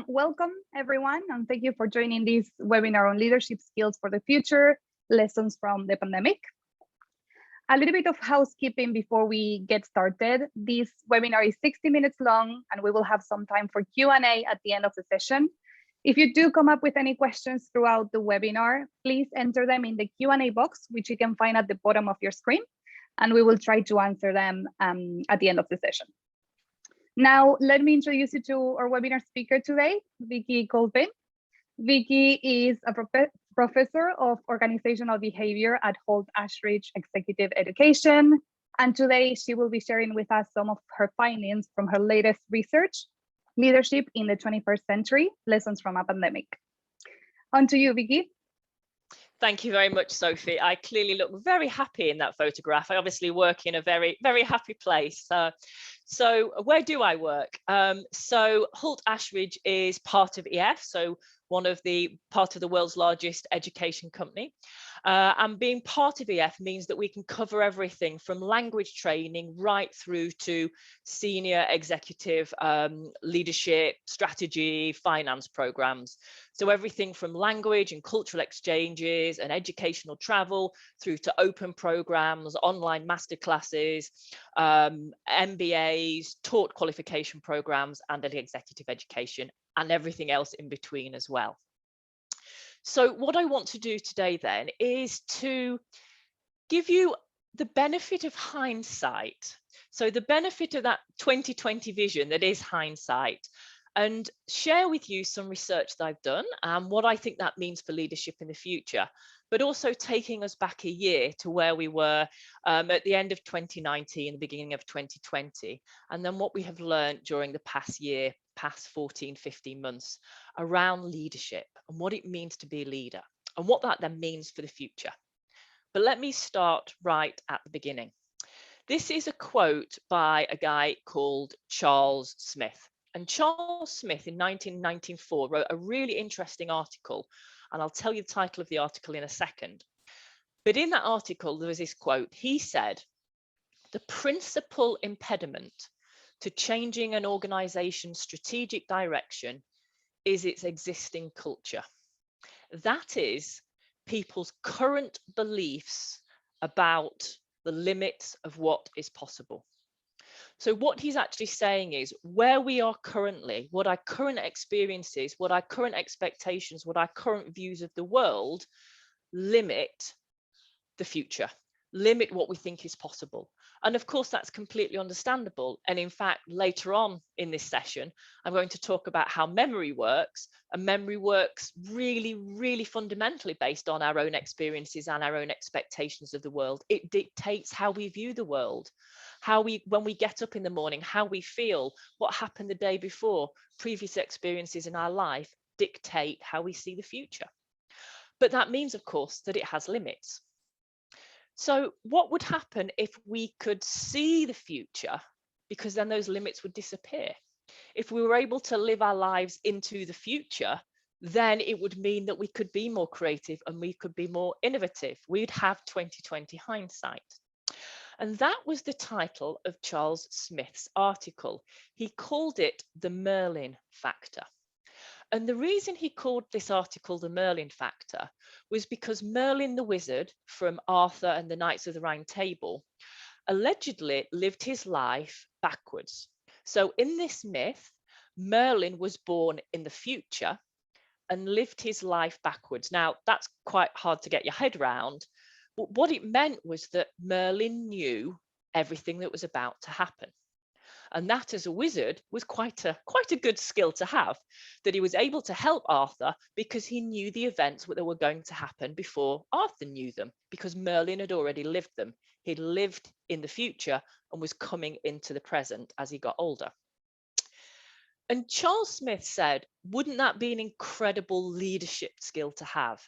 Welcome everyone, and thank you for joining this webinar on leadership skills for the future, lessons from the pandemic. A little bit of housekeeping before we get started. This webinar is 60 minutes long, and we will have some time for Q&A at the end of the session. If you do come up with any questions throughout the webinar, please enter them in the Q&A box, which you can find at the bottom of your screen, and we will try to answer them at the end of the session. Now, let me introduce you to our webinar speaker today, Vicki Culpin. Vicki is a professor of organizational behavior at Holt Ashridge Executive Education. And today she will be sharing with us some of her findings from her latest research, Leadership in the 21st Century, Lessons from a Pandemic. On to you, Vicki. Thank you very much, Sophie. I clearly look very happy in that photograph. I obviously work in a very, very happy place. So where do I work? So Holt Ashridge is part of EF, so part of the world's largest education company. And being part of EF means that we can cover everything from language training right through to senior executive leadership, strategy, finance programs. So everything from language and cultural exchanges and educational travel through to open programs, online masterclasses, MBAs, taught qualification programs, and executive education, and everything else in between as well. So what I want to do today then is to give you the benefit of hindsight. So the benefit of that 2020 vision that is hindsight, and share with you some research that I've done and what I think that means for leadership in the future, but also taking us back a year to where we were at the end of 2019, the beginning of 2020, and then what we have learned during the past year, past 14, 15 months around leadership and what it means to be a leader and what that then means for the future. But let me start right at the beginning. This is a quote by a guy called Charles Smith. And Charles Smith in 1994 wrote a really interesting article, and I'll tell you the title of the article in a second. But in that article, there was this quote. He said, "The principal impediment to changing an organization's strategic direction is its existing culture. That is, people's current beliefs about the limits of what is possible." So what he's actually saying is where we are currently, what our current experiences, what our current expectations, what our current views of the world limit the future, limit what we think is possible. And of course, that's completely understandable. And in fact, later on in this session, I'm going to talk about how memory works. And memory works really, really fundamentally based on our own experiences and our own expectations of the world. It dictates how we view the world, when we get up in the morning, how we feel, what happened the day before, previous experiences in our life dictate how we see the future. But that means, of course, that it has limits. So what would happen if we could see the future? Because then those limits would disappear. If we were able to live our lives into the future, then it would mean that we could be more creative and we could be more innovative. We'd have 2020 hindsight. And that was the title of Charles Smith's article. He called it the Merlin factor. And the reason he called this article the Merlin factor was because Merlin the wizard from Arthur and the Knights of the Round Table allegedly lived his life backwards. So in this myth, Merlin was born in the future and lived his life backwards. Now, that's quite hard to get your head around, but what it meant was that Merlin knew everything that was about to happen. And that as a wizard was quite a good skill to have, that he was able to help Arthur because he knew the events that were going to happen before Arthur knew them, because Merlin had already lived them. He'd lived in the future and was coming into the present as he got older. And Charles Smith said, wouldn't that be an incredible leadership skill to have?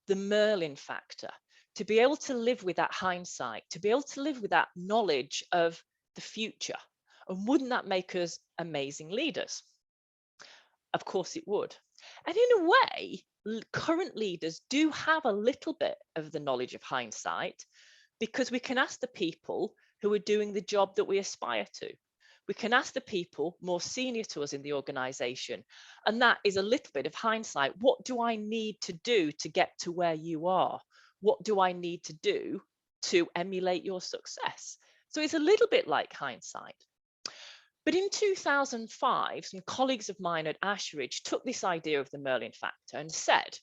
The Merlin factor, to be able to live with that hindsight, to be able to live with that knowledge of the future. And wouldn't that make us amazing leaders? Of course it would. And in a way, current leaders do have a little bit of the knowledge of hindsight, because we can ask the people who are doing the job that we aspire to. We can ask the people more senior to us in the organization. And that is a little bit of hindsight. What do I need to do to get to where you are? What do I need to do to emulate your success? So it's a little bit like hindsight. But in 2005, some colleagues of mine at Ashridge took this idea of the Merlin factor and said,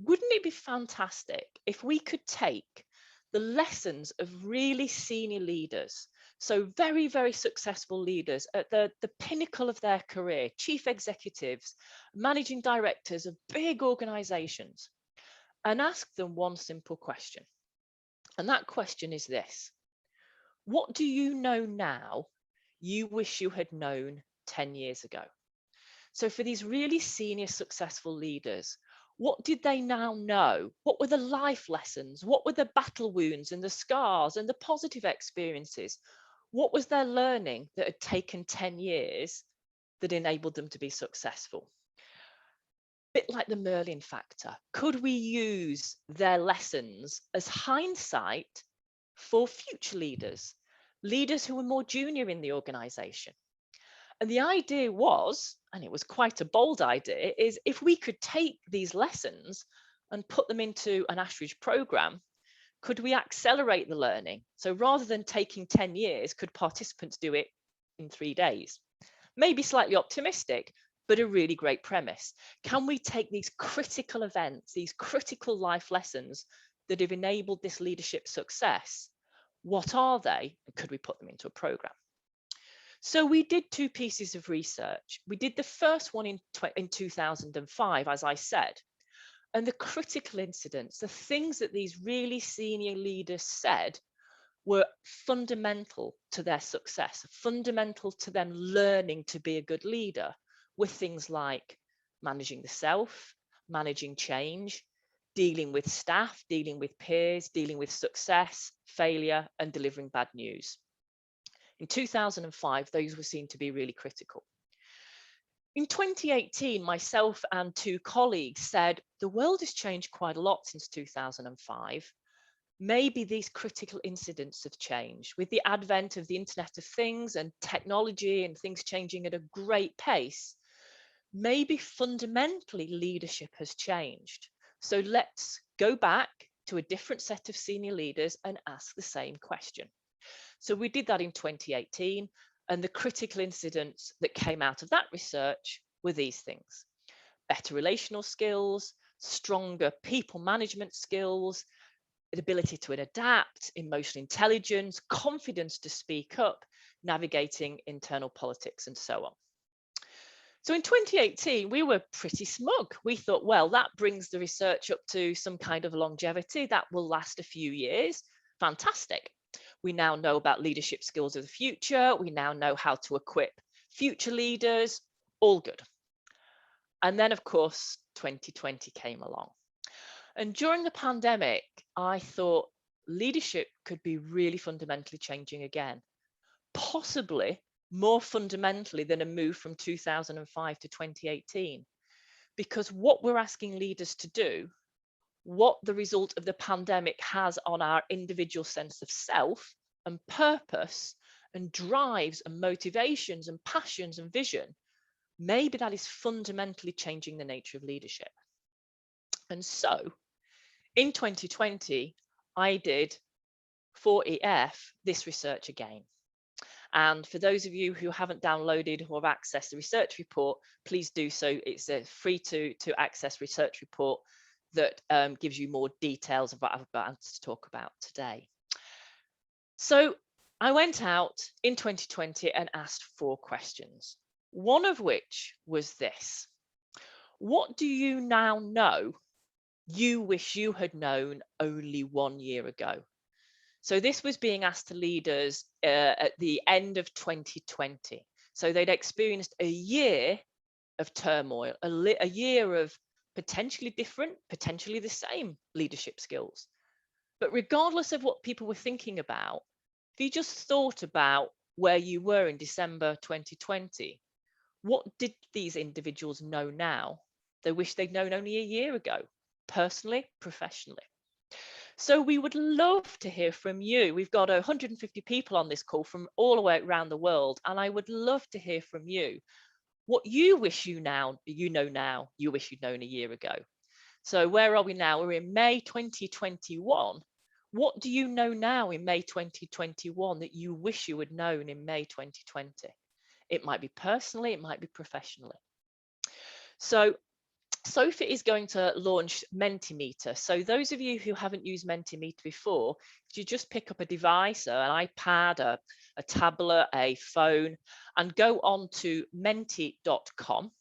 wouldn't it be fantastic if we could take the lessons of really senior leaders, so very, very successful leaders at the pinnacle of their career, chief executives, managing directors of big organizations, and ask them one simple question. And that question is this: what do you know now you wish you had known 10 years ago? So for these really senior, successful leaders, what did they now know? What were the life lessons? What were the battle wounds and the scars and the positive experiences? What was their learning that had taken 10 years that enabled them to be successful? A bit like the Merlin factor. Could we use their lessons as hindsight for future leaders, leaders who were more junior in the organization? And the idea was, and it was quite a bold idea, is if we could take these lessons and put them into an Ashridge program, could we accelerate the learning? So rather than taking 10 years, could participants do it in 3 days? Maybe slightly optimistic, but a really great premise. Can we take these critical events, these critical life lessons that have enabled this leadership success? What are they? And could we put them into a program? So we did 2 pieces of research. We did the first one in 2005, as I said, and the critical incidents, the things that these really senior leaders said were fundamental to their success, fundamental to them learning to be a good leader, with things like managing the self, managing change, dealing with staff, dealing with peers, dealing with success, failure, and delivering bad news. In 2005, those were seen to be really critical. In 2018, myself and 2 colleagues said, the world has changed quite a lot since 2005. Maybe these critical incidents have changed. With the advent of the Internet of Things and technology and things changing at a great pace, maybe fundamentally leadership has changed. So let's go back to a different set of senior leaders and ask the same question. So we did that in 2018, and the critical incidents that came out of that research were these things: better relational skills, stronger people management skills, the ability to adapt, emotional intelligence, confidence to speak up, navigating internal politics, and so on. So in 2018, we were pretty smug. We thought, well, that brings the research up to some kind of longevity that will last a few years. Fantastic. We now know about leadership skills of the future. We now know how to equip future leaders. All good. And then, of course, 2020 came along. And during the pandemic, I thought leadership could be really fundamentally changing again, possibly more fundamentally than a move from 2005 to 2018. Because what we're asking leaders to do, what the result of the pandemic has on our individual sense of self and purpose and drives and motivations and passions and vision, maybe that is fundamentally changing the nature of leadership. And so in 2020, I did for EF this research again. And for those of you who haven't downloaded or have accessed the research report, please do so. It's a free to access research report that gives you more details of what I'm about to talk about today. So I went out in 2020 and asked 4 questions, one of which was this: what do you now know you wish you had known only 1 year ago? So this was being asked to leaders at the end of 2020. So they'd experienced a year of turmoil, a year of potentially different, potentially the same leadership skills. But regardless of what people were thinking about, if you just thought about where you were in December 2020, what did these individuals know now they wish they'd known only a year ago, personally, professionally? So we would love to hear from you. We've got 150 people on this call from all the way around the world, and I would love to hear from you. What you wish you know now, you wish you'd known a year ago. So where are we now? We're in May 2021. What do you know now in May 2021 that you wish you had known in May 2020? It might be personally, it might be professionally. So Sophie is going to launch Mentimeter. So those of you who haven't used Mentimeter before, if you just pick up a device, an iPad, a tablet, a phone, and go on to menti.com.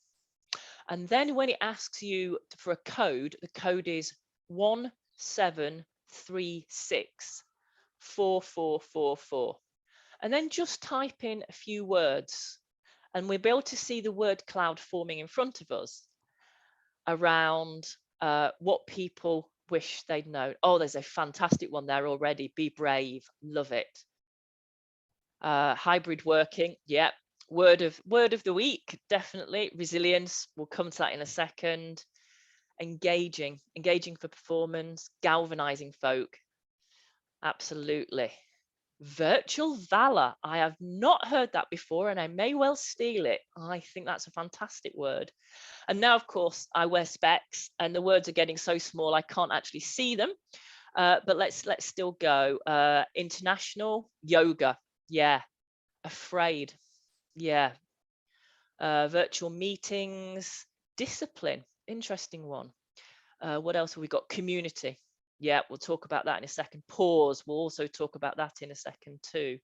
And then when it asks you for a code, the code is 17364444. And then just type in a few words, and we'll be able to see the word cloud forming in front of us around what people wish they'd known. Oh, there's a fantastic one there already. Be brave, love it. Hybrid working, yeah. Word of the week, definitely. Resilience, we'll come to that in a second. Engaging for performance, galvanizing folk, absolutely. Virtual valor, I have not heard that before, and I may well steal it. I think that's a fantastic word. And now, of course, I wear specs, and the words are getting so small I can't actually see them. But let's still go. International yoga, yeah. Afraid, yeah. Virtual meetings, discipline, interesting one. What else have we got? Community, yeah, we'll talk about that in a second. Pause, we'll also talk about that in a second too.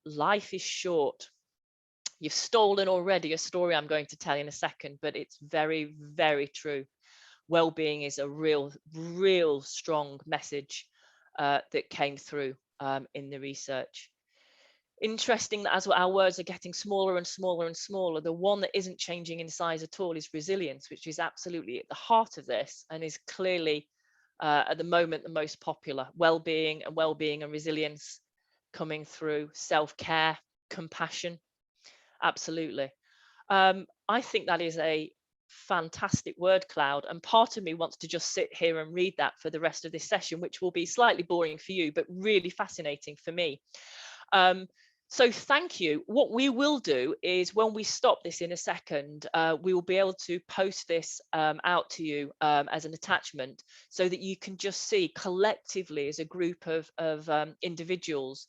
Life is short. You've stolen already a story I'm going to tell in a second, but it's very, very true. Well-being is a real strong message that came through in the research. Interesting that as our words are getting smaller and smaller and smaller, the one that isn't changing in size at all is resilience, which is absolutely at the heart of this and is clearly at the moment the most popular. Well-being and resilience coming through. Self-care, compassion, absolutely. I think that is a fantastic word cloud, and part of me wants to just sit here and read that for the rest of this session, which will be slightly boring for you but really fascinating for me. So thank you. What we will do is when we stop this in a second, we will be able to post this out to you as an attachment so that you can just see collectively as a group of individuals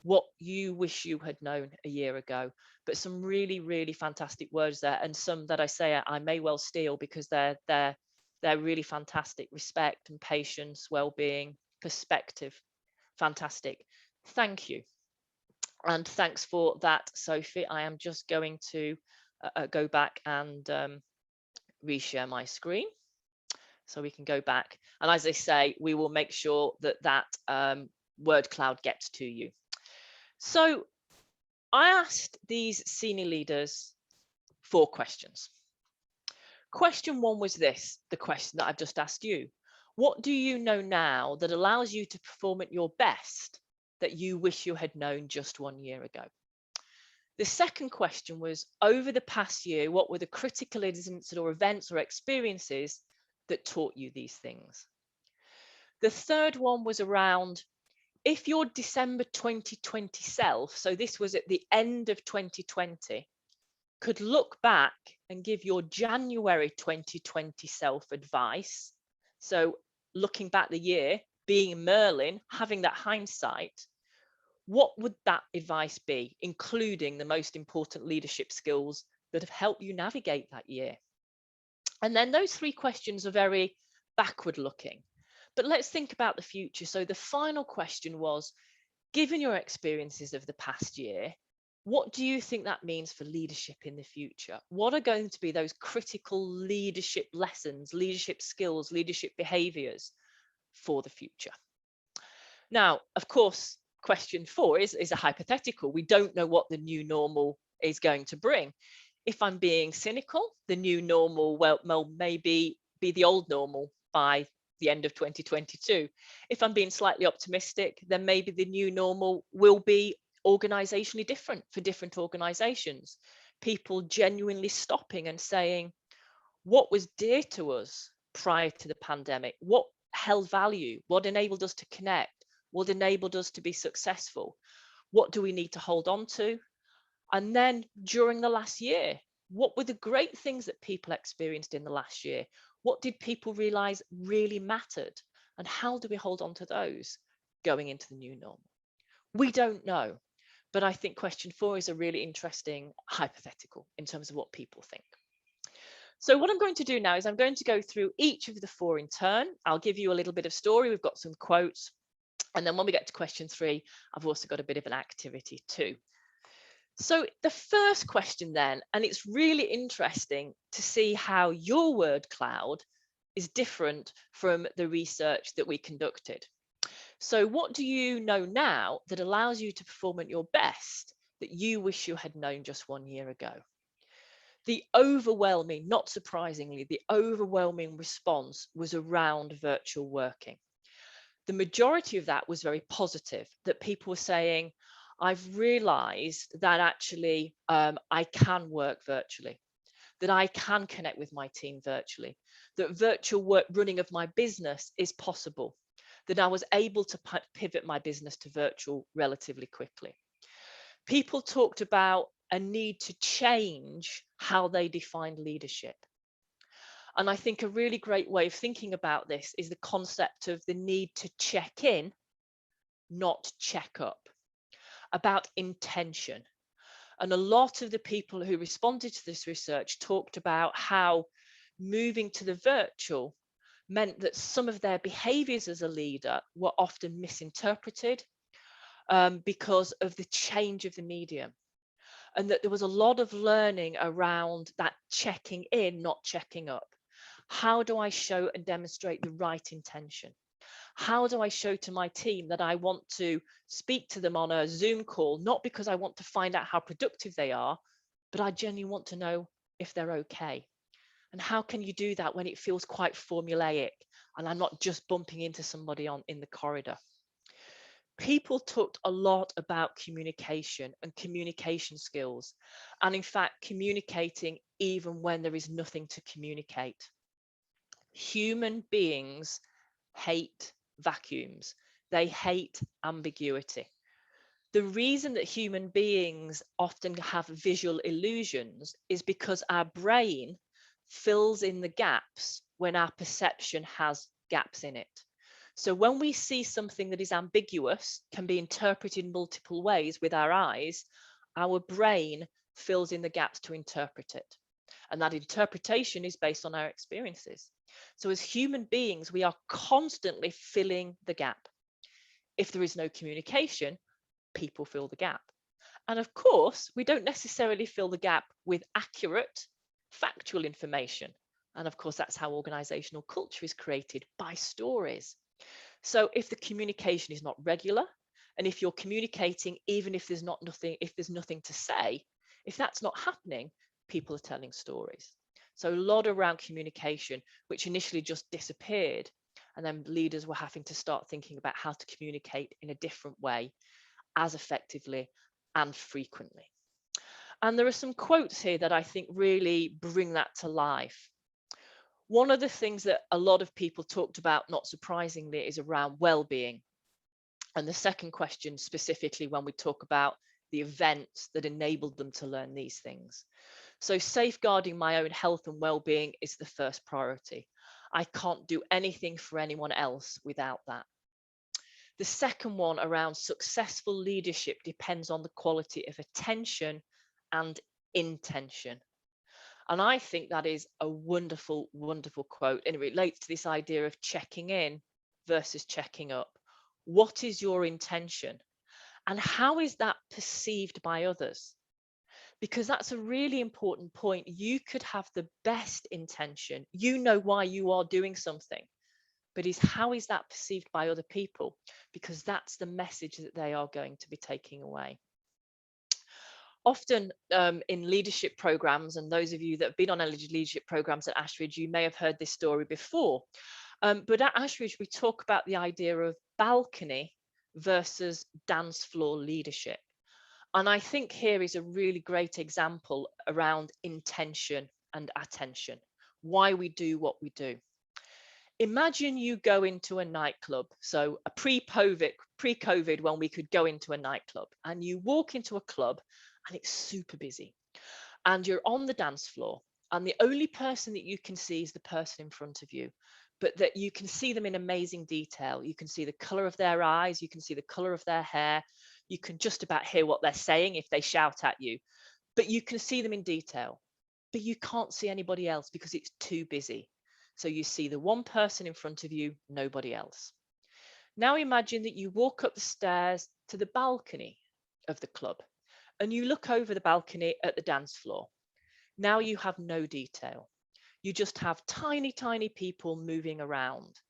what you wish you had known a year ago. But some really, really fantastic words there, and some that I say I may well steal because they're really fantastic. Respect and patience, well-being, perspective, fantastic. Thank you. And thanks for that, Sophie. I am just going to go back and reshare my screen so we can go back. And as I say, we will make sure that that word cloud gets to you. So I asked these senior leaders 4 questions. Question 1 was this, the question that I've just asked you. What do you know now that allows you to perform at your best that you wish you had known just 1 year ago? The second question was, over the past year, what were the critical incidents or events or experiences that taught you these things? The third one was around, if your December 2020 self, so this was at the end of 2020, could look back and give your January 2020 self advice, so looking back the year, being Merlin, having that hindsight, what would that advice be, including the most important leadership skills that have helped you navigate that year? And then those 3 questions are very backward looking. But let's think about the future. So the final question was, given your experiences of the past year, what do you think that means for leadership in the future? What are going to be those critical leadership lessons, leadership skills, leadership behaviors for the future? Now, of course, question 4 is a hypothetical. We don't know what the new normal is going to bring. If I'm being cynical, the new normal well maybe be the old normal by the end of 2022. If I'm being slightly optimistic, then maybe the new normal will be organizationally different for different organizations. People genuinely stopping and saying, what was dear to us prior to the pandemic? What held value, what enabled us to connect, what enabled us to be successful, what do we need to hold on to? And then during the last year, what were the great things that people experienced in the last year? What did people realize really mattered? And how do we hold on to those going into the new normal? We don't know. But I think question 4 is a really interesting hypothetical in terms of what people think. So what I'm going to do now is I'm going to go through each of the 4 in turn. I'll give you a little bit of story. We've got some quotes. And then when we get to question 3, I've also got a bit of an activity too. So the first question then, and it's really interesting to see how your word cloud is different from the research that we conducted. So what do you know now that allows you to perform at your best that you wish you had known just 1 year ago? The overwhelming, not surprisingly, the overwhelming response was around virtual working. The majority of that was very positive, that people were saying, I've realized that actually I can work virtually, that I can connect with my team virtually, that virtual work running of my business is possible, that I was able to pivot my business to virtual relatively quickly. People talked about a need to change how they defined leadership. And I think a really great way of thinking about this is the concept of the need to check in, not check up, about intention. And a lot of the people who responded to this research talked about how moving to the virtual meant that some of their behaviors as a leader were often misinterpreted because of the change of the medium. And that there was a lot of learning around that checking in, not checking up. How do I show and demonstrate the right intention? How do I show to my team that I want to speak to them on a Zoom call, not because I want to find out how productive they are, but I genuinely want to know if they're okay? And how can you do that when it feels quite formulaic and I'm not just bumping into somebody in the corridor? People talked a lot about communication and communication skills, and in fact, communicating even when there is nothing to communicate. Human beings hate vacuums. They hate ambiguity. The reason that human beings often have visual illusions is because our brain fills in the gaps when our perception has gaps in it. So when we see something that is ambiguous, can be interpreted in multiple ways with our eyes, our brain fills in the gaps to interpret it. And that interpretation is based on our experiences. So as human beings, we are constantly filling the gap. If there is no communication, people fill the gap. And of course, we don't necessarily fill the gap with accurate, factual information. And of course, that's how organizational culture is created, by stories. So if the communication is not regular, and if you're communicating, even if there's nothing to say, if that's not happening, people are telling stories. So a lot around communication, which initially just disappeared. And then leaders were having to start thinking about how to communicate in a different way, as effectively and frequently. And there are some quotes here that I think really bring that to life. One of the things that a lot of people talked about, not surprisingly, is around well-being. And the second question specifically when we talk about the events that enabled them to learn these things. So safeguarding my own health and well-being is the first priority. I can't do anything for anyone else without that. The second one around successful leadership depends on the quality of attention and intention. And I think that is a wonderful, wonderful quote. And it relates to this idea of checking in versus checking up. What is your intention? And how is that perceived by others? Because that's a really important point. You could have the best intention. You know why you are doing something, but how is that perceived by other people? Because that's the message that they are going to be taking away. Often in leadership programs, and those of you that have been on leadership programs at Ashridge, you may have heard this story before. But at Ashridge, we talk about the idea of balcony versus dance floor leadership. And I think here is a really great example around intention and attention, why we do what we do. Imagine you go into a nightclub. So a pre-COVID when we could go into a nightclub, and you walk into a club and it's super busy and you're on the dance floor, and the only person that you can see is the person in front of you, but that you can see them in amazing detail. You can see the color of their eyes, you can see the color of their hair, you can just about hear what they're saying if they shout at you, but you can see them in detail. But you can't see anybody else because it's too busy. So you see the one person in front of you, nobody else. Now imagine that you walk up the stairs to the balcony of the club and you look over the balcony at the dance floor. Now you have no detail. You just have tiny, tiny people moving around.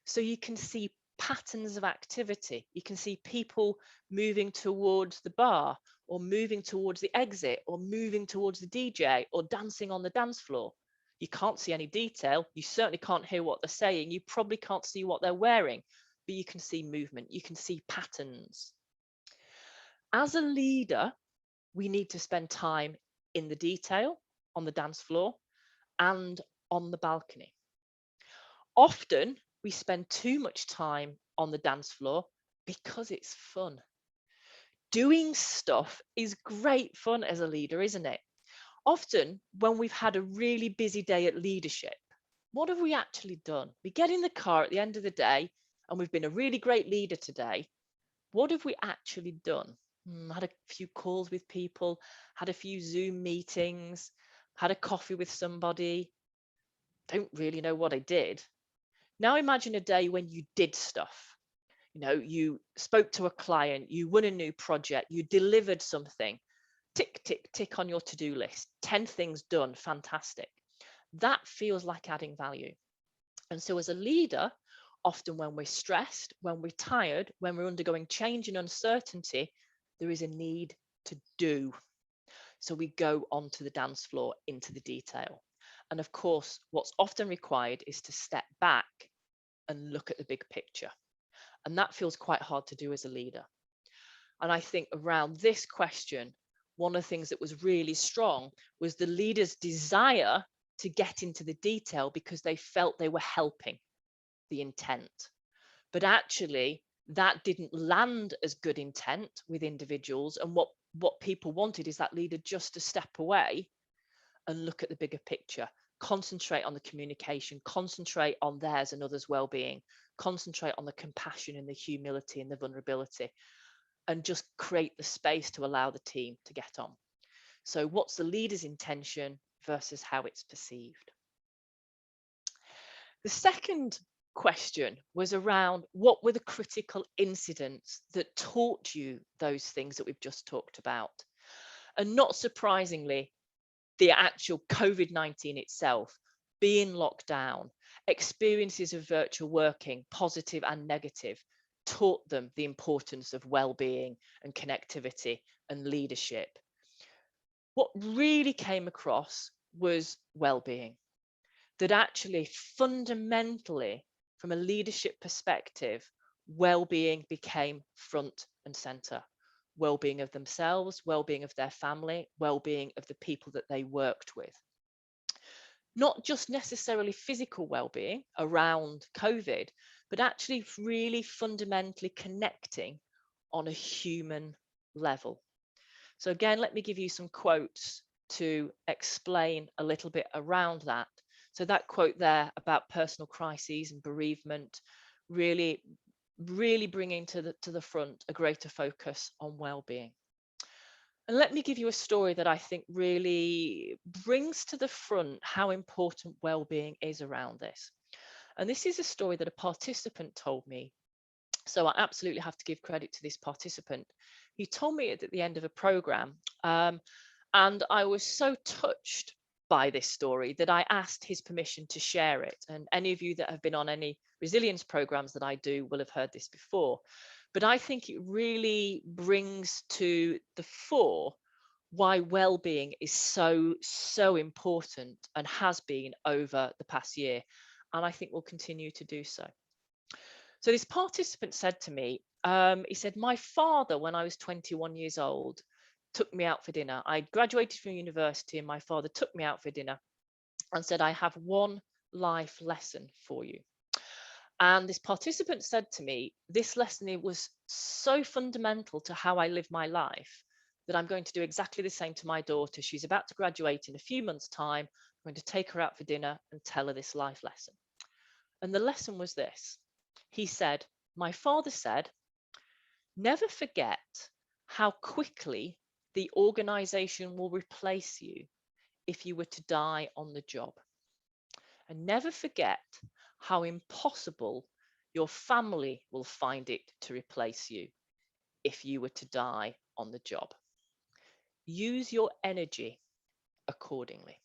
So you can see patterns of activity. You can see people moving towards the bar, or moving towards the exit, or moving towards the DJ, or dancing on the dance floor. You can't see any detail. You certainly can't hear what they're saying. You probably can't see what they're wearing, but you can see movement. You can see patterns. As a leader, we need to spend time in the detail on the dance floor and on the balcony. Often we spend too much time on the dance floor because it's fun. Doing stuff is great fun as a leader, isn't it? Often when we've had a really busy day at leadership, what have we actually done? We get in the car at the end of the day and we've been a really great leader today. What have we actually done? Had a few calls with people, had a few Zoom meetings, had a coffee with somebody. Don't really know what I did. Now imagine a day when you did stuff. You spoke to a client, you won a new project, you delivered something. Tick, tick, tick on your to-do list. 10 things done, fantastic. That feels like adding value. And so as a leader, often when we're stressed, when we're tired, when we're undergoing change and uncertainty, there is a need to do. So we go onto the dance floor into the detail. And of course, what's often required is to step back and look at the big picture. And that feels quite hard to do as a leader. And I think around this question, one of the things that was really strong was the leader's desire to get into the detail because they felt they were helping the intent. But actually, that didn't land as good intent with individuals. And what people wanted is that leader just to step away and look at the bigger picture, concentrate on the communication, concentrate on theirs and others' well-being, concentrate on the compassion and the humility and the vulnerability, and just create the space to allow the team to get on. So what's the leader's intention versus how it's perceived? The second question was around what were the critical incidents that taught you those things that we've just talked about? And not surprisingly, the actual COVID-19 itself, being locked down, experiences of virtual working, positive and negative, taught them the importance of well-being and connectivity and leadership. What really came across was well-being, that actually fundamentally, from a leadership perspective, well-being became front and center. Well-being of themselves, well-being of their family, well-being of the people that they worked with. Not just necessarily physical well-being around COVID, but actually really fundamentally connecting on a human level. So again, let me give you some quotes to explain a little bit around that. So that quote there about personal crises and bereavement, really bringing to the front a greater focus on well-being. And let me give you a story that I think really brings to the front how important well-being is around this. And this is a story that a participant told me. So I absolutely have to give credit to this participant. He told me it at the end of a program, and I was so touched by this story that I asked his permission to share it. And any of you that have been on any resilience programs that I do will have heard this before. But I think it really brings to the fore why well-being is so important and has been over the past year. And I think will continue to do so. So this participant said to me, he said, my father, when I was 21 years old, took me out for dinner. I graduated from university and my father took me out for dinner and said, I have one life lesson for you. And this participant said to me, this lesson, it was so fundamental to how I live my life that I'm going to do exactly the same to my daughter. She's about to graduate in a few months' time. I'm going to take her out for dinner and tell her this life lesson. And the lesson was this. He said, my father said, never forget how quickly the organization will replace you if you were to die on the job. And never forget how impossible your family will find it to replace you if you were to die on the job. Use your energy accordingly.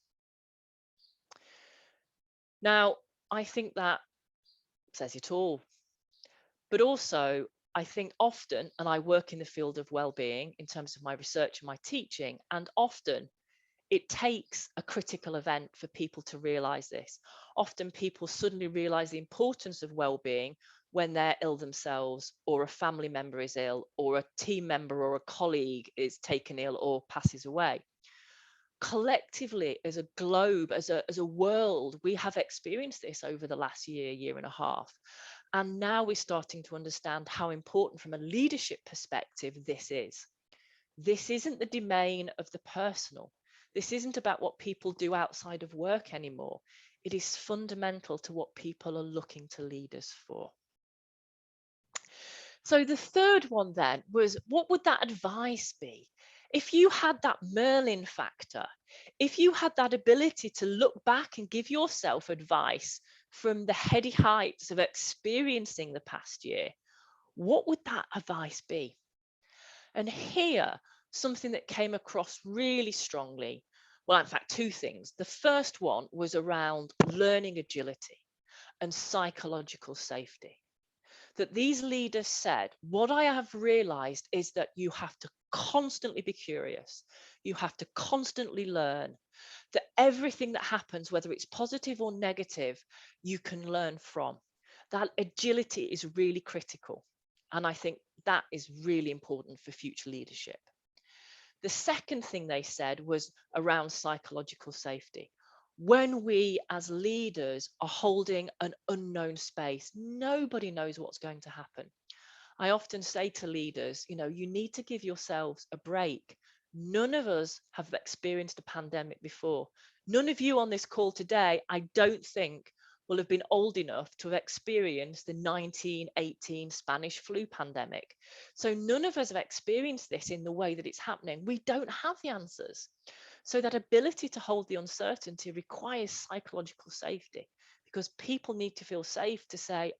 Now, I think that says it all. But also, I think often, and I work in the field of well-being in terms of my research and my teaching, and often it takes a critical event for people to realize this. Often people suddenly realize the importance of well-being when they're ill themselves, or a family member is ill, or a team member or a colleague is taken ill or passes away. Collectively, as a globe, as a world, we have experienced this over the last year and a half. And now we're starting to understand how important from a leadership perspective this is. This isn't the domain of the personal. This isn't about what people do outside of work anymore. It is fundamental to what people are looking to leaders for. So the third one then was, what would that advice be? If you had that Merlin factor, if you had that ability to look back and give yourself advice from the heady heights of experiencing the past year, what would that advice be? And here, something that came across really strongly, well, in fact, two things. The first one was around learning agility and psychological safety. That these leaders said, what I have realized is that you have to constantly be curious. You have to constantly learn, that everything that happens, whether it's positive or negative, you can learn from. That agility is really critical. And I think that is really important for future leadership. The second thing they said was around psychological safety. When we as leaders are holding an unknown space, nobody knows what's going to happen. I often say to leaders, you need to give yourselves a break. None of us have experienced a pandemic before. None of you on this call today, I don't think, will have been old enough to have experienced the 1918 Spanish flu pandemic. So none of us have experienced this in the way that it's happening. We don't have the answers. So that ability to hold the uncertainty requires psychological safety, because people need to feel safe to say,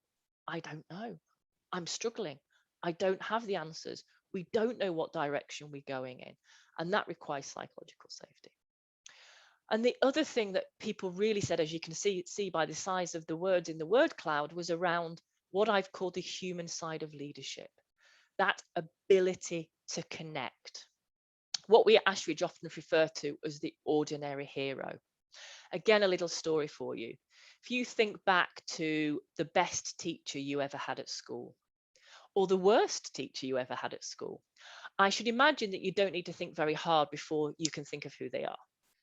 I don't know, I'm struggling, I don't have the answers, we don't know what direction we're going in. And that requires psychological safety. And the other thing that people really said, as you can see by the size of the words in the word cloud, was around what I've called the human side of leadership, that ability to connect. What we at Ashridge often refer to as the ordinary hero. Again, a little story for you. If you think back to the best teacher you ever had at school, or the worst teacher you ever had at school, I should imagine that you don't need to think very hard before you can think of who they are.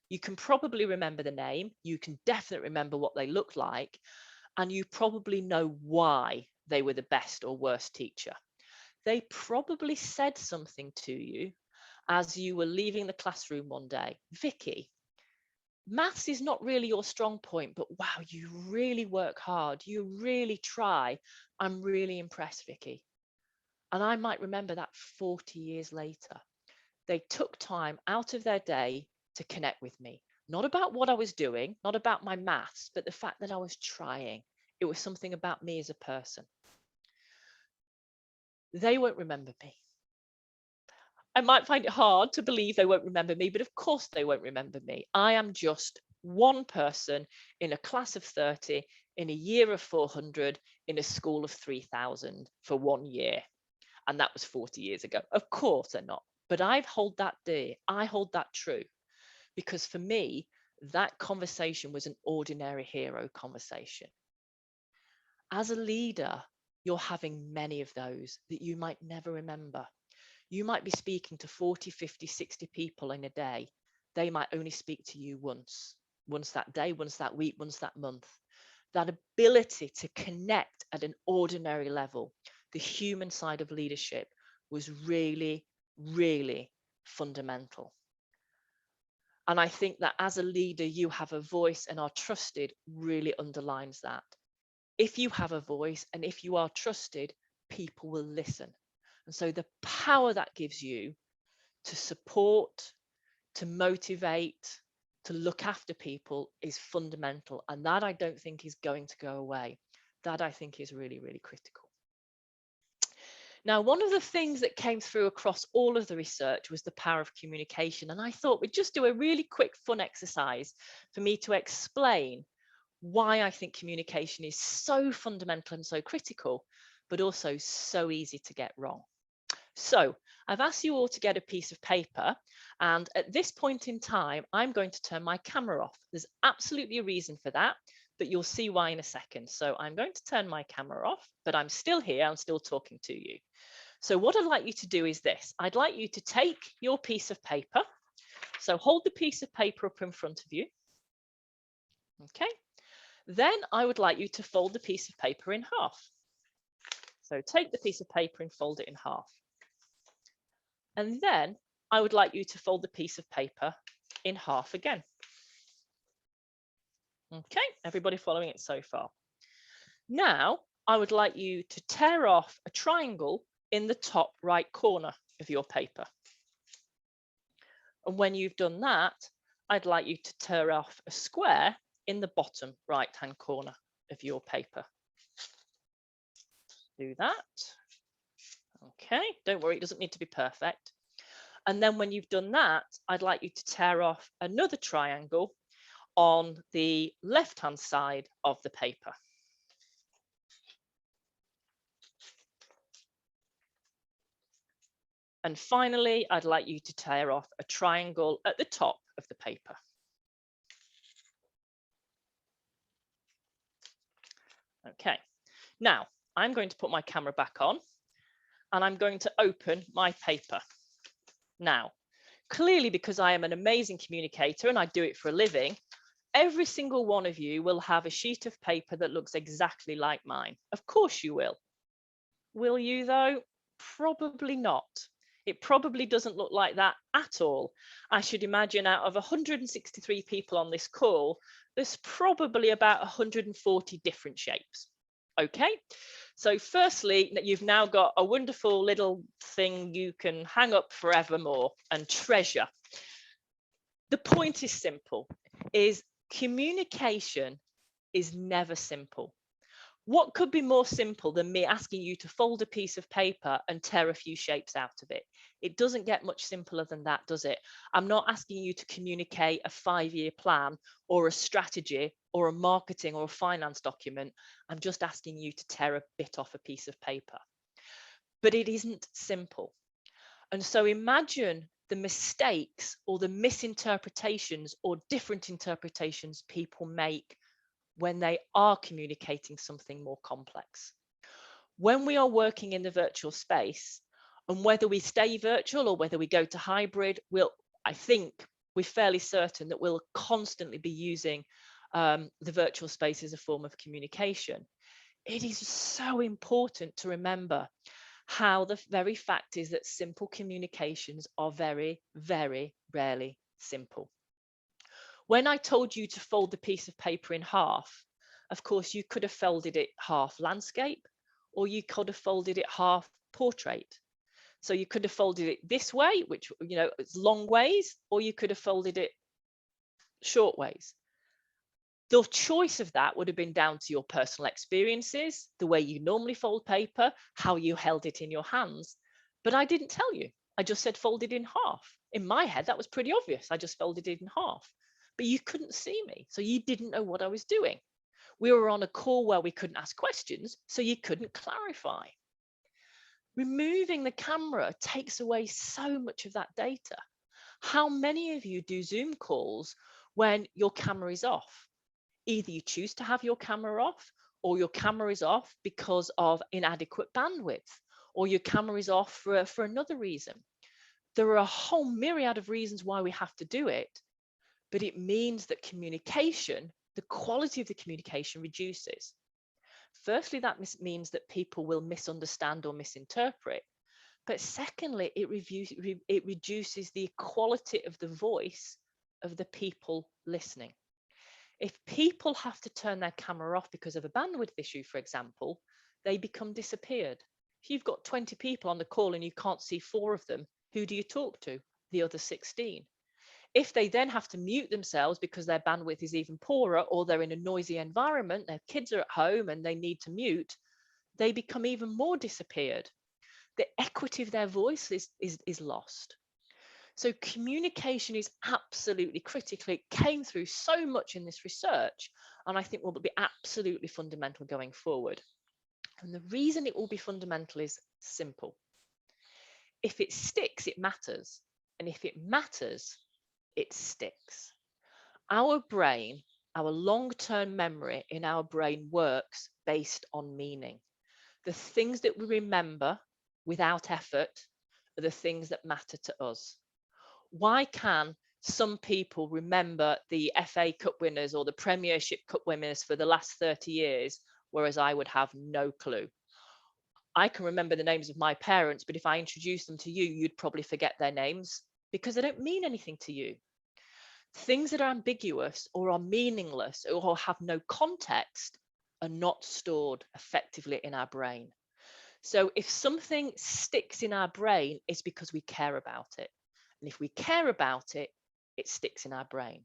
You can probably remember the name, you can definitely remember what they look like, and you probably know why they were the best or worst teacher. They probably said something to you as you were leaving the classroom one day. Vicki, maths is not really your strong point, but wow, you really work hard. You really try. I'm really impressed, Vicki. And I might remember that 40 years later. They took time out of their day to connect with me. Not about what I was doing, not about my maths, but the fact that I was trying. It was something about me as a person. They won't remember me. I might find it hard to believe they won't remember me, but of course they won't remember me. I am just one person in a class of 30, in a year of 400, in a school of 3,000 for 1 year. And that was 40 years ago. Of course they're not. But I hold that dear. I hold that true. Because for me, that conversation was an ordinary hero conversation. As a leader, you're having many of those that you might never remember. You might be speaking to 40, 50, 60 people in a day. They might only speak to you once that day, once that week, once that month. that ability to connect at an ordinary level, the human side of leadership, was really, really fundamental. And I think that as a leader, you have a voice and are trusted really underlines that. If you have a voice and if you are trusted, people will listen. And so the power that gives you to support, to motivate, to look after people is fundamental. And that I don't think is going to go away. That I think is really, really critical. Now, one of the things that came through across all of the research was the power of communication. And I thought we'd just do a really quick, fun exercise for me to explain why I think communication is so fundamental and so critical, but also so easy to get wrong. So I've asked you all to get a piece of paper, and at this point in time, I'm going to turn my camera off. There's absolutely a reason for that, but you'll see why in a second. So I'm going to turn my camera off, but I'm still here, I'm still talking to you. So what I'd like you to do is this. I'd like you to take your piece of paper. So hold the piece of paper up in front of you. Okay. Then I would like you to fold the piece of paper in half. So take the piece of paper and fold it in half. And then I would like you to fold the piece of paper in half again. Okay, everybody following it so far? Now, I would like you to tear off a triangle in the top right corner of your paper. And when you've done that, I'd like you to tear off a square in the bottom right-hand corner of your paper. Do that. Okay, don't worry, it doesn't need to be perfect. And then when you've done that, I'd like you to tear off another triangle on the left-hand side of the paper. And finally, I'd like you to tear off a triangle at the top of the paper. Okay, now I'm going to put my camera back on and I'm going to open my paper. Now, clearly, because I am an amazing communicator and I do it for a living, every single one of you will have a sheet of paper that looks exactly like mine. Of course you will. Will you though? Probably not. It probably doesn't look like that at all. I should imagine out of 163 people on this call, there's probably about 140 different shapes. Okay, so firstly, you've now got a wonderful little thing you can hang up forevermore and treasure. The point is simple, is communication is never simple. What could be more simple than me asking you to fold a piece of paper and tear a few shapes out of it? It doesn't get much simpler than that, does it? I'm not asking you to communicate a 5-year plan or a strategy or a marketing or a finance document. I'm just asking you to tear a bit off a piece of paper. But it isn't simple. And so imagine the mistakes or the misinterpretations or different interpretations people make when they are communicating something more complex. When we are working in the virtual space, and whether we stay virtual or whether we go to hybrid, I think we're fairly certain that we'll constantly be using the virtual space as a form of communication. It is so important to remember how the very fact is that simple communications are very, very rarely simple. When I told you to fold the piece of paper in half, of course, you could have folded it half landscape, or you could have folded it half portrait. So you could have folded it this way, which, it's long ways, or you could have folded it short ways. The choice of that would have been down to your personal experiences, the way you normally fold paper, how you held it in your hands. But I didn't tell you. I just said fold it in half. In my head, that was pretty obvious. I just folded it in half. But you couldn't see me, so you didn't know what I was doing. We were on a call where we couldn't ask questions, so you couldn't clarify. Removing the camera takes away so much of that data. How many of you do Zoom calls when your camera is off? Either you choose to have your camera off, or your camera is off because of inadequate bandwidth, or your camera is off for another reason. There are a whole myriad of reasons why we have to do it, but it means that communication the quality of the communication reduces. Firstly, that means that people will misunderstand or misinterpret. But secondly, it reduces the quality of the voice of the people listening. If people have to turn their camera off because of a bandwidth issue, for example, they become disappeared. If you've got 20 people on the call and you can't see 4 of them, who do you talk to? The other 16. If they then have to mute themselves because their bandwidth is even poorer, or they're in a noisy environment, their kids are at home and they need to mute, they become even more disappeared. The equity of their voice is lost. So communication is absolutely critical. It came through so much in this research, and I think will be absolutely fundamental going forward. And the reason it will be fundamental is simple. If it sticks, it matters. And if it matters, it sticks. Our brain, our long-term memory in our brain works based on meaning. The things that we remember without effort are the things that matter to us. Why can some people remember the FA Cup winners or the Premiership Cup winners for the last 30 years, whereas I would have no clue? I can remember the names of my parents, but if I introduce them to you, you'd probably forget their names because they don't mean anything to you. Things that are ambiguous or are meaningless or have no context are not stored effectively in our brain. So if something sticks in our brain, it's because we care about it. And if we care about it, it sticks in our brain,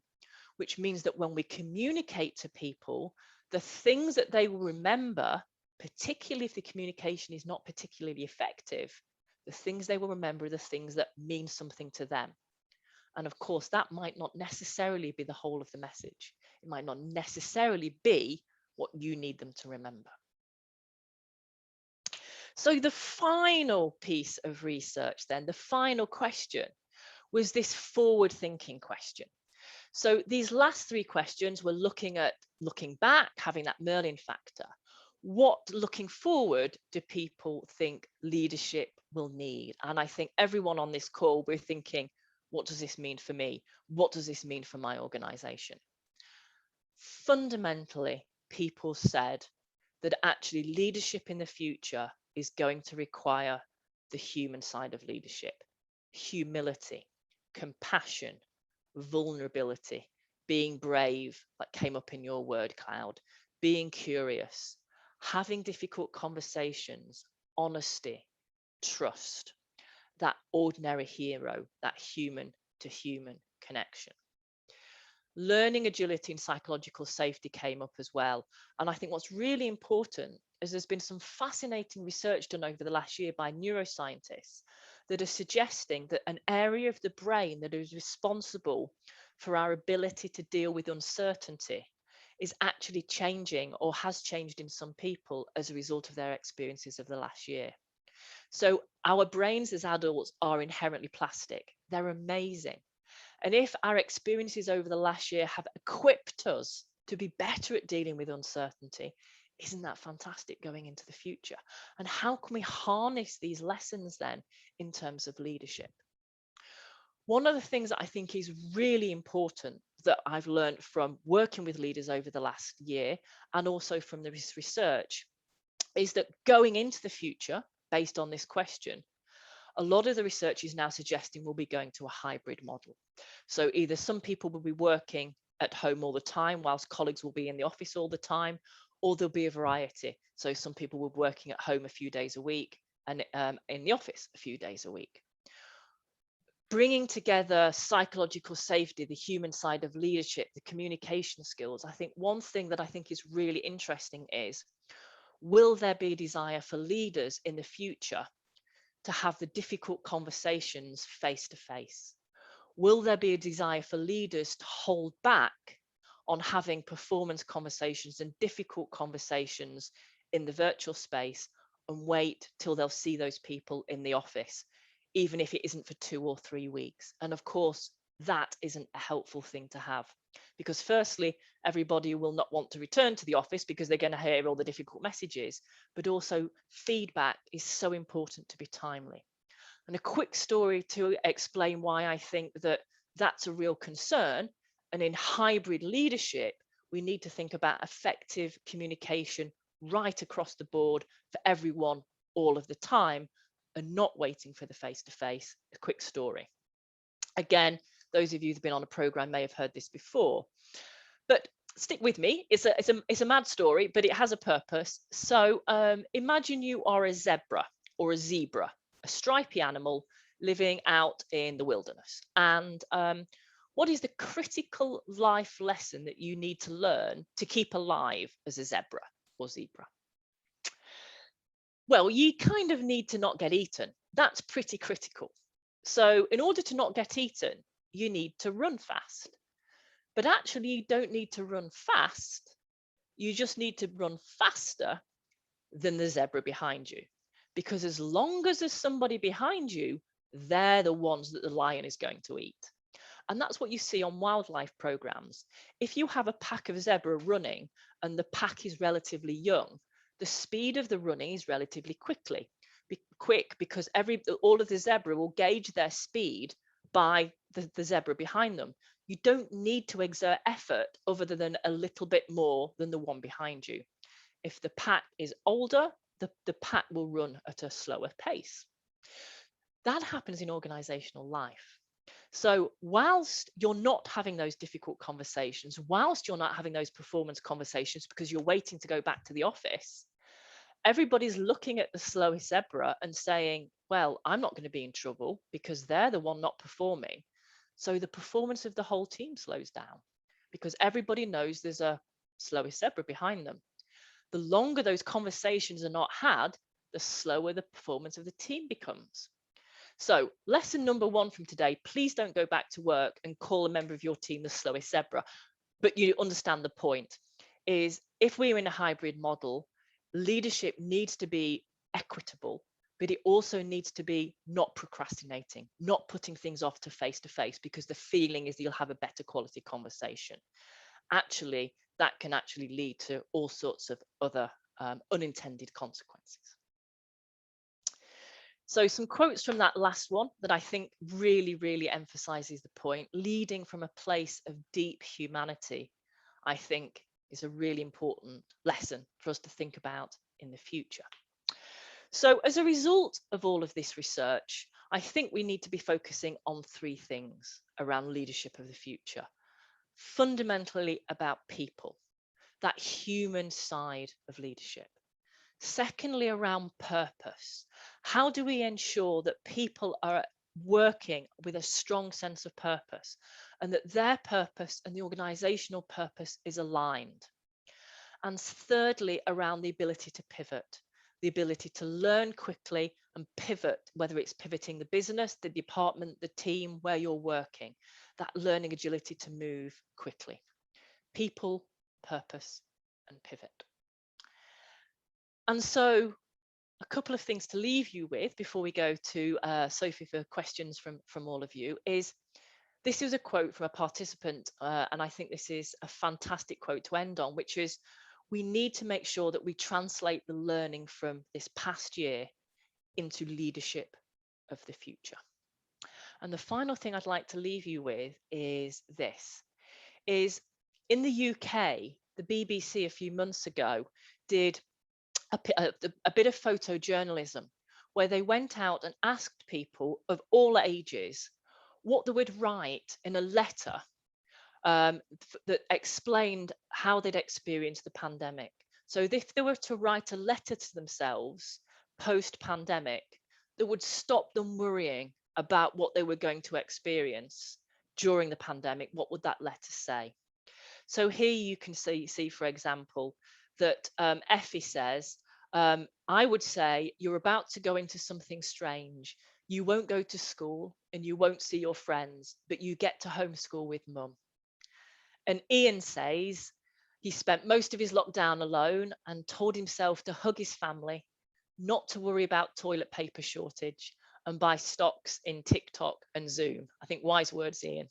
which means that when we communicate to people, the things that they will remember, particularly if the communication is not particularly effective, the things they will remember are the things that mean something to them. And of course, that might not necessarily be the whole of the message. It might not necessarily be what you need them to remember. So the final piece of research then, the final question, was this forward-thinking question. So these last 3 questions were looking back, having that Merlin factor. What, looking forward, do people think leadership will need? And I think everyone on this call, we're thinking, what does this mean for me? What does this mean for my organization? Fundamentally, people said that actually leadership in the future is going to require the human side of leadership: humility, compassion, vulnerability, being brave, that came up in your word cloud, being curious, having difficult conversations, honesty, trust, that ordinary hero, that human to human connection. Learning agility and psychological safety came up as well. And I think what's really important is there's been some fascinating research done over the last year by neuroscientists that are suggesting that an area of the brain that is responsible for our ability to deal with uncertainty is actually changing, or has changed in some people as a result of their experiences of the last year. So our brains as adults are inherently plastic. They're amazing. And if our experiences over the last year have equipped us to be better at dealing with uncertainty, isn't that fantastic going into the future? And how can we harness these lessons then in terms of leadership? One of the things that I think is really important that I've learned from working with leaders over the last year, and also from this research, is that going into the future, based on this question, a lot of the research is now suggesting we'll be going to a hybrid model. So either some people will be working at home all the time, whilst colleagues will be in the office all the time, or there'll be a variety. So some people will be working at home a few days a week and in the office a few days a week. Bringing together psychological safety, the human side of leadership, the communication skills, I think one thing that I think is really interesting is, will there be a desire for leaders in the future to have the difficult conversations face to face? Will there be a desire for leaders to hold back on having performance conversations and difficult conversations in the virtual space and wait till they'll see those people in the office, even if it isn't for 2 or 3 weeks? And of course, that isn't a helpful thing to have, because firstly, everybody will not want to return to the office because they're going to hear all the difficult messages, but also feedback is so important to be timely. And a quick story to explain why I think that that's a real concern. And in hybrid leadership, we need to think about effective communication right across the board for everyone all of the time, and not waiting for the face-to-face. A quick story. Again, those of you who've been on a program may have heard this before, but stick with me. It's a mad story, but it has a purpose. So imagine you are a zebra or a zebra, a stripy animal living out in the wilderness. And what is the critical life lesson that you need to learn to keep alive as a zebra or zebra? Well, you kind of need to not get eaten. That's pretty critical. So in order to not get eaten, you need to run fast. But actually, you don't need to run fast. You just need to run faster than the zebra behind you. Because as long as there's somebody behind you, they're the ones that the lion is going to eat. And that's what you see on wildlife programs. If you have a pack of zebra running and the pack is relatively young, the speed of the running is relatively quick because all of the zebra will gauge their speed by the zebra behind them. You don't need to exert effort other than a little bit more than the one behind you. If the pack is older, the pack will run at a slower pace. That happens in organizational life. So whilst you're not having those difficult conversations, whilst you're not having those performance conversations because you're waiting to go back to the office, everybody's looking at the slowest zebra and saying, well, I'm not going to be in trouble because they're the one not performing. So the performance of the whole team slows down because everybody knows there's a slowest zebra behind them. The longer those conversations are not had, the slower the performance of the team becomes. So lesson number one from today, please don't go back to work and call a member of your team the slowest zebra. But you understand the point is, if we're in a hybrid model, leadership needs to be equitable, but it also needs to be not procrastinating, not putting things off to face, because the feeling is you'll have a better quality conversation. Actually, that can actually lead to all sorts of other unintended consequences. So some quotes from that last one that I think really emphasizes the point. Leading from a place of deep humanity, I think, is a really important lesson for us to think about in the future. So as a result of all of this research, I think we need to be focusing on three things around leadership of the future. Fundamentally about people, that human side of leadership. Secondly, around purpose. How do we ensure that people are working with a strong sense of purpose and that their purpose and the organizational purpose is aligned? And thirdly, around the ability to pivot, the ability to learn quickly and pivot, whether it's pivoting the business, the department, the team, where you're working, that learning agility to move quickly. People, purpose, and pivot. And so a couple of things to leave you with before we go to Sophie for questions from all of you is, this is a quote from a participant, and I think this is a fantastic quote to end on, which is, we need to make sure that we translate the learning from this past year into leadership of the future. And the final thing I'd like to leave you with is this, is in the UK, the BBC a few months ago did a bit of photojournalism where they went out and asked people of all ages what they would write in a letter that explained how they'd experienced the pandemic. So if they were to write a letter to themselves post-pandemic that would stop them worrying about what they were going to experience during the pandemic, what would that letter say? So here you can see for example, that Effie says, I would say you're about to go into something strange. You won't go to school and you won't see your friends, but you get to homeschool with mum. And Ian says he spent most of his lockdown alone and told himself to hug his family, not to worry about toilet paper shortage and buy stocks in TikTok and Zoom. I think wise words, Ian.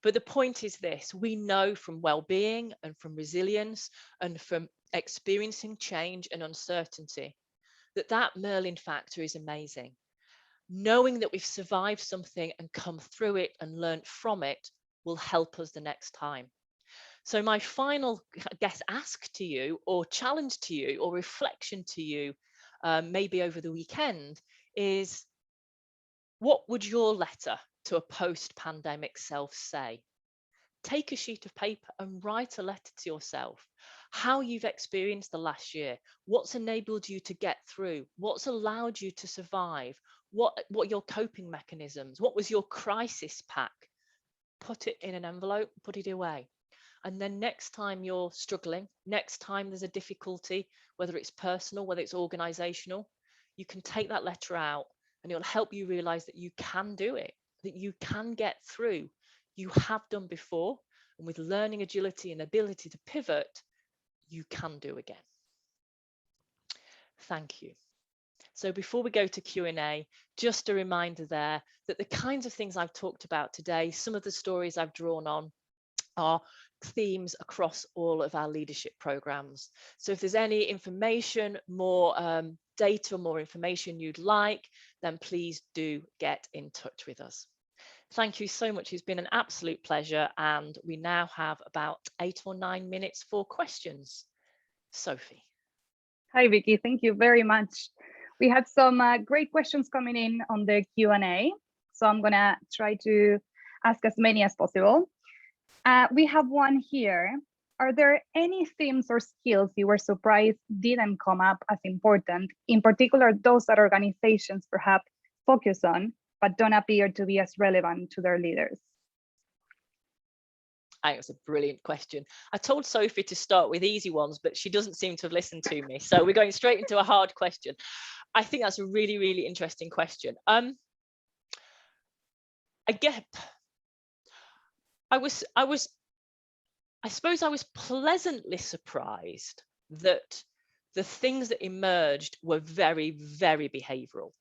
But the point is this, we know from well-being and from resilience and from experiencing change and uncertainty that Merlin factor is amazing. Knowing that we've survived something and come through it and learned from it will help us the next time. So my final, I guess, ask to you, or challenge to you, or reflection to you, maybe over the weekend, is what would your letter to a post-pandemic self say? Take a sheet of paper and write a letter to yourself. How you've experienced the last year, what's enabled you to get through, what's allowed you to survive, what your coping mechanisms, what was your crisis pack? Put it in an envelope, put it away. And then next time you're struggling, next time there's a difficulty, whether it's personal, whether it's organizational, you can take that letter out and it'll help you realize that you can do it, that you can get through. You have done before. And with learning agility and ability to pivot, you can do again. Thank you. So before we go to Q&A, just a reminder there that the kinds of things I've talked about today, some of the stories I've drawn on, are themes across all of our leadership programs. So if there's any information, more data, more information you'd like, then please do get in touch with us. Thank you so much. It's been an absolute pleasure. And we now have about 8 or 9 minutes for questions. Sophie. Hi, Vicki. Thank you very much. We had some great questions coming in on the Q&A. So I'm going to try to ask as many as possible. We have one here. Are there any themes or skills you were surprised didn't come up as important, in particular those that organizations perhaps focus on, but don't appear to be as relevant to their leaders? I think it's a brilliant question. I told Sophie to start with easy ones, but she doesn't seem to have listened to me. So we're going straight into a hard question. I think that's a really, really interesting question. I suppose I was pleasantly surprised that the things that emerged were very, very behavioral.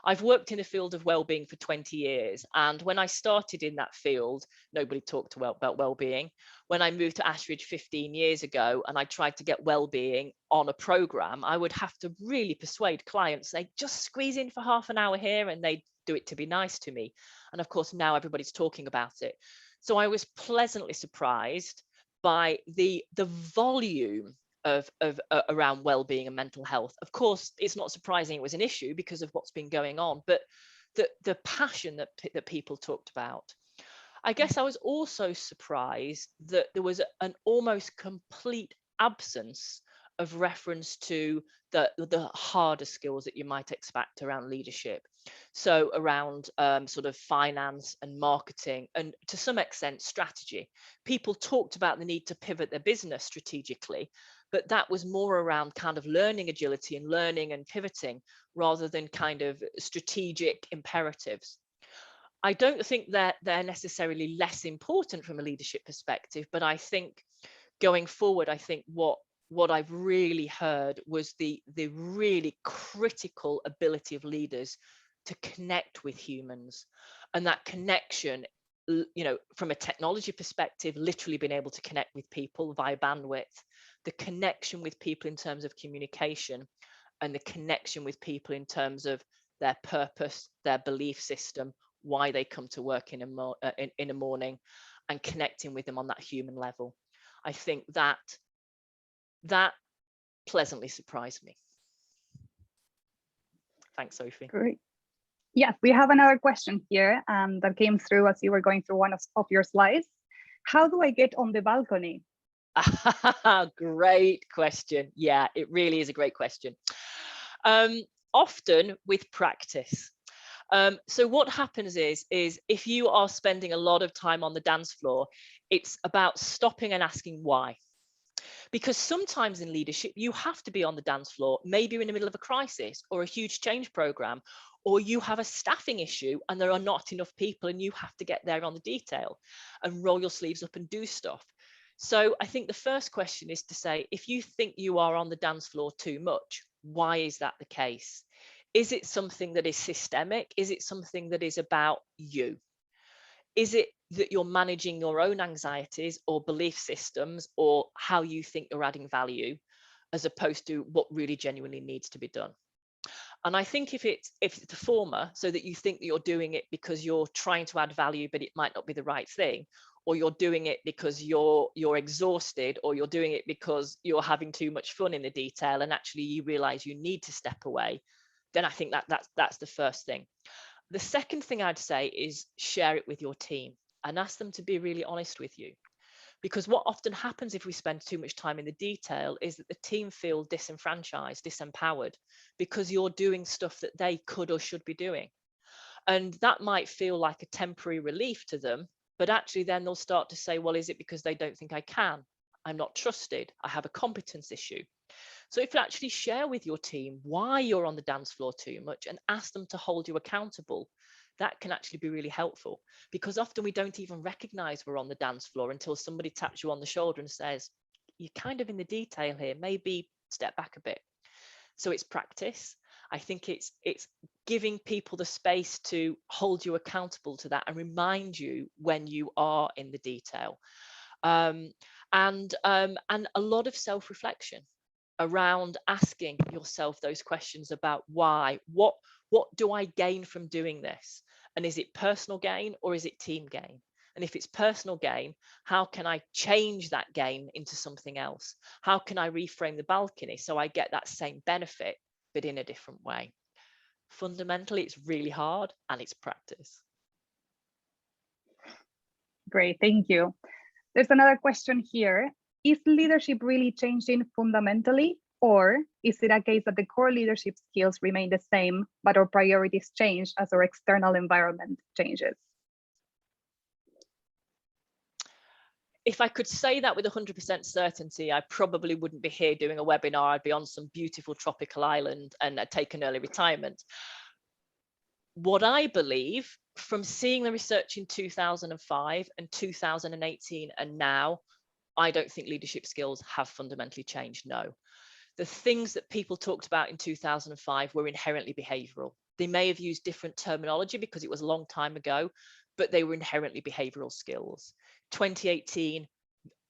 I've worked in the field of well-being for 20 years. And when I started in that field, nobody talked about well-being. When I moved to Ashridge 15 years ago and I tried to get well-being on a program, I would have to really persuade clients, say, just squeeze in for half an hour here, and they'd do it to be nice to me. And of course, now everybody's talking about it. So I was pleasantly surprised by the volume of around well-being and mental health. Of course, it's not surprising it was an issue because of what's been going on, but the passion that people talked about. I guess I was also surprised that there was an almost complete absence of reference to the harder skills that you might expect around leadership. So around sort of finance and marketing, and to some extent strategy. People talked about the need to pivot their business strategically, but that was more around kind of learning agility and learning and pivoting rather than kind of strategic imperatives. I don't think that they're necessarily less important from a leadership perspective, but I think going forward, I think what I've really heard was the really critical ability of leaders to connect with humans, and that connection, you know, from a technology perspective, literally being able to connect with people via bandwidth, the connection with people in terms of communication, and the connection with people in terms of their purpose, their belief system, why they come to work in a morning, and connecting with them on that human level. I think that pleasantly surprised me. Thanks, Sophie. Great. Yes, we have another question here that came through as you were going through one of your slides. How do I get on the balcony? Great question. Yeah, it really is a great question. Often with practice. So what happens is if you are spending a lot of time on the dance floor, it's about stopping and asking why. Because sometimes in leadership, you have to be on the dance floor. Maybe you're in the middle of a crisis or a huge change program, or you have a staffing issue and there are not enough people and you have to get there on the detail and roll your sleeves up and do stuff. So I think the first question is to say, if you think you are on the dance floor too much, why is that the case? Is it something that is systemic? Is it something that is about you? Is it that you're managing your own anxieties or belief systems or how you think you're adding value, as opposed to what really genuinely needs to be done? And I think if it's the former, so that you think that you're doing it because you're trying to add value, but it might not be the right thing, or you're doing it because you're exhausted, or you're doing it because you're having too much fun in the detail and actually you realize you need to step away, then I think that's the first thing. The second thing I'd say is share it with your team and ask them to be really honest with you. Because what often happens if we spend too much time in the detail is that the team feel disenfranchised, disempowered, because you're doing stuff that they could or should be doing. And that might feel like a temporary relief to them, but actually then they'll start to say, well, is it because they don't think I can? I'm not trusted. I have a competence issue. So if you actually share with your team why you're on the dance floor too much and ask them to hold you accountable, that can actually be really helpful, because often we don't even recognize we're on the dance floor until somebody taps you on the shoulder and says, you're kind of in the detail here, maybe step back a bit. So it's practice. I think it's giving people the space to hold you accountable to that and remind you when you are in the detail. And a lot of self-reflection around asking yourself those questions about why, what do I gain from doing this? And is it personal gain or is it team gain? And if it's personal gain, how can I change that gain into something else? How can I reframe the balcony so I get that same benefit, but in a different way? Fundamentally, it's really hard and it's practice. Great, thank you. There's another question here. Is leadership really changing fundamentally, or is it a case that the core leadership skills remain the same, but our priorities change as our external environment changes? If I could say that with 100% certainty, I probably wouldn't be here doing a webinar. I'd be on some beautiful tropical island and I'd take an early retirement. What I believe from seeing the research in 2005 and 2018 and now, I don't think leadership skills have fundamentally changed, no. The things that people talked about in 2005 were inherently behavioral. They may have used different terminology because it was a long time ago, but they were inherently behavioral skills. 2018,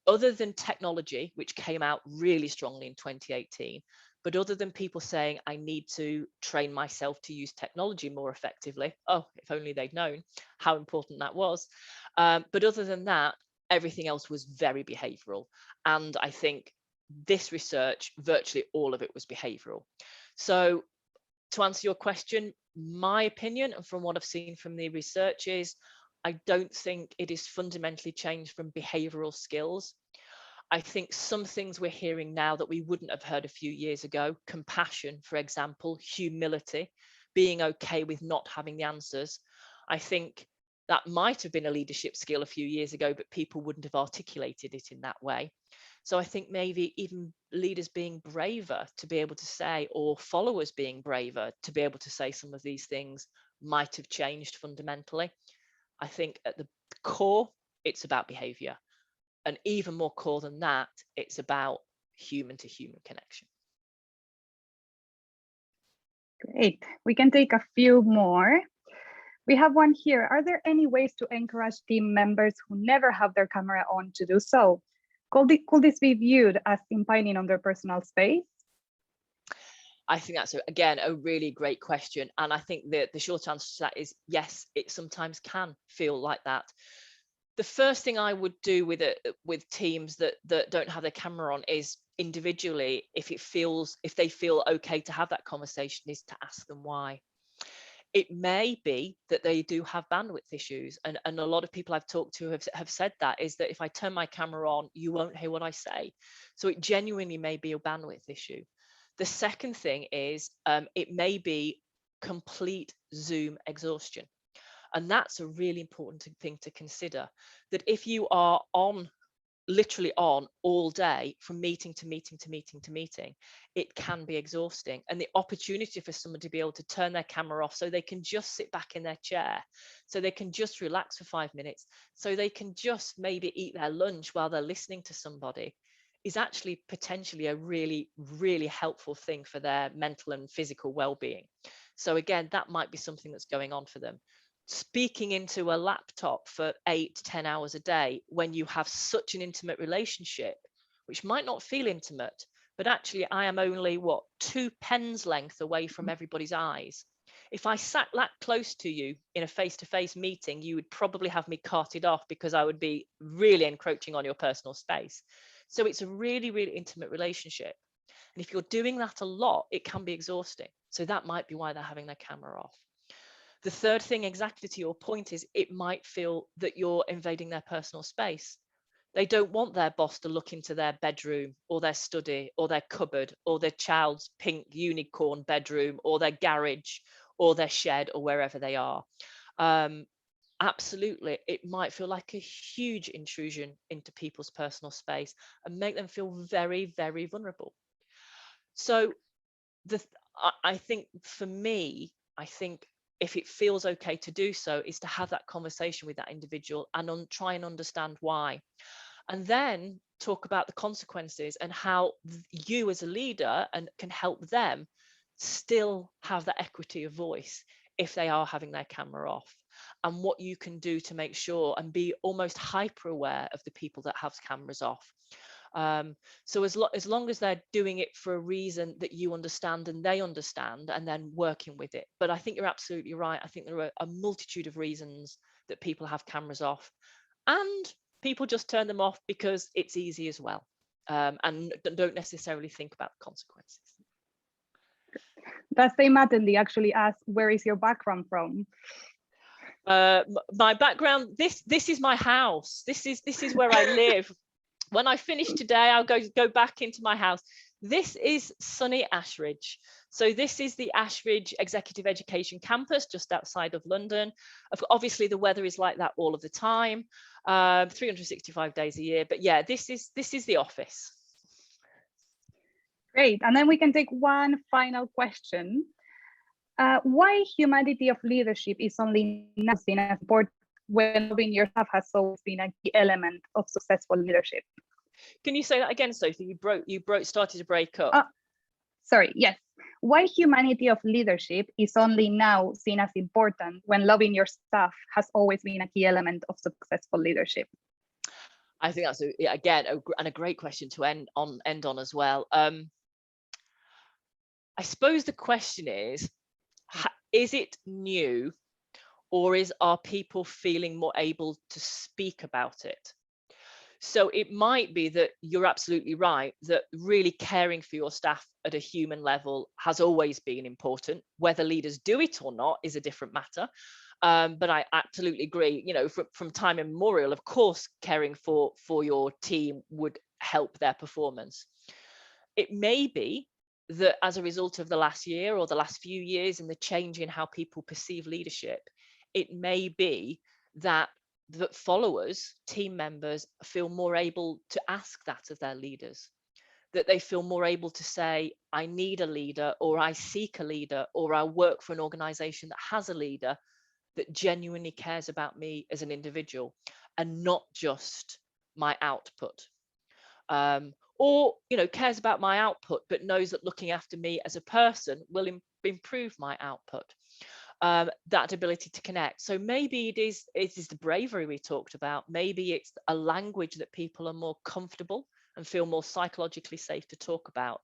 other than technology, which came out really strongly in 2018, but other than people saying, I need to train myself to use technology more effectively. Oh, if only they'd known how important that was. But other than that, everything else was very behavioral. And I think this research, virtually all of it was behavioral. So to answer your question, my opinion, and from what I've seen from the research, is I don't think it is fundamentally changed from behavioral skills. I think some things we're hearing now that we wouldn't have heard a few years ago, compassion, for example, humility, being okay with not having the answers. I think that might have been a leadership skill a few years ago, but people wouldn't have articulated it in that way. So I think maybe even leaders being braver to be able to say, or followers being braver to be able to say some of these things might have changed fundamentally. I think at the core, it's about behavior. And even more core than that, it's about human to human connection. Great. We can take a few more. We have one here. Are there any ways to encourage team members who never have their camera on to do so? Could this be viewed as impinging on their personal space? I think that's, again, a really great question. And I think that the short answer to that is yes, it sometimes can feel like that. The first thing I would do with teams that don't have their camera on is individually, if they feel okay to have that conversation, is to ask them why. It may be that they do have bandwidth issues, and a lot of people I've talked to have said that, is that if I turn my camera on, you won't hear what I say. So it genuinely may be a bandwidth issue. The second thing is it may be complete Zoom exhaustion. And that's a really important thing to consider, that if you are literally on all day from meeting to meeting to meeting to meeting, it can be exhausting. And the opportunity for someone to be able to turn their camera off so they can just sit back in their chair, so they can just relax for 5 minutes, so they can just maybe eat their lunch while they're listening to somebody, is actually potentially a really, really helpful thing for their mental and physical well-being. So again, that might be something that's going on for them. Speaking into a laptop for 8 to 10 hours a day when you have such an intimate relationship, which might not feel intimate, but actually I am only 2 pens length away from everybody's eyes, If I sat that close to you in a face-to-face meeting, you would probably have me carted off because I would be really encroaching on your personal space. So it's a really, really intimate relationship. And if you're doing that a lot, it can be exhausting. So that might be why they're having their camera off. The third thing, exactly to your point, is it might feel that you're invading their personal space. They don't want their boss to look into their bedroom or their study or their cupboard or their child's pink unicorn bedroom or their garage or their shed or wherever they are. Absolutely, it might feel like a huge intrusion into people's personal space and make them feel very, very vulnerable. So I think for me, I think if it feels okay to do so, is to have that conversation with that individual and try and understand why. And then talk about the consequences and how you as a leader and can help them still have that equity of voice if they are having their camera off, and what you can do to make sure and be almost hyper aware of the people that have cameras off. So as long as they're doing it for a reason that you understand and they understand, and then working with it. But I think you're absolutely right. I think there are a multitude of reasons that people have cameras off, and people just turn them off because it's easy as well, and don't necessarily think about the consequences. The same attendee actually asked, where is your background from? My background, this is my house. This is where I live. When I finish today, I'll go back into my house. This is sunny Ashridge. So this is the Ashridge Executive Education Campus just outside of London. Obviously, the weather is like that all of the time, 365 days a year. But yeah, this is the office. Great. And then we can take one final question. Why humanity of leadership is only now seen as important when loving your staff has always been a key element of successful leadership? Can you say that again, Sophie? You started to break up. Sorry, yes. Why humanity of leadership is only now seen as important when loving your staff has always been a key element of successful leadership? I think that's a great question to end on as well. I suppose the question is it new, or are people feeling more able to speak about it? So it might be that you're absolutely right, that really caring for your staff at a human level has always been important. Whether leaders do it or not is a different matter. But I absolutely agree, from time immemorial, of course, caring for your team would help their performance. It may be that as a result of the last year or the last few years and the change in how people perceive leadership, it may be that followers, team members, feel more able to ask that of their leaders, that they feel more able to say, I need a leader, or I seek a leader, or I work for an organization that has a leader that genuinely cares about me as an individual and not just my output. Or cares about my output but knows that looking after me as a person will improve my output. That ability to connect. So maybe it is the bravery we talked about. Maybe it's a language that people are more comfortable and feel more psychologically safe to talk about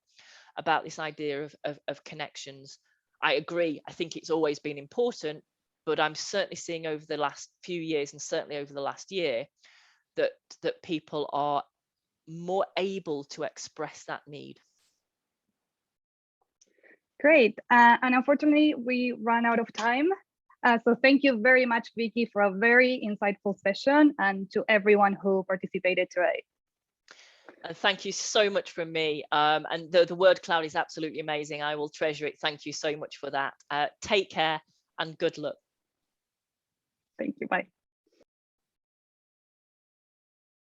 this idea of connections. I agree. I think it's always been important, but I'm certainly seeing over the last few years, and certainly over the last year, that people are more able to express that need. Great. And unfortunately, we ran out of time. So thank you very much, Vicki, for a very insightful session, and to everyone who participated today. And thank you so much from me. And the word cloud is absolutely amazing. I will treasure it. Thank you so much for that. Take care and good luck.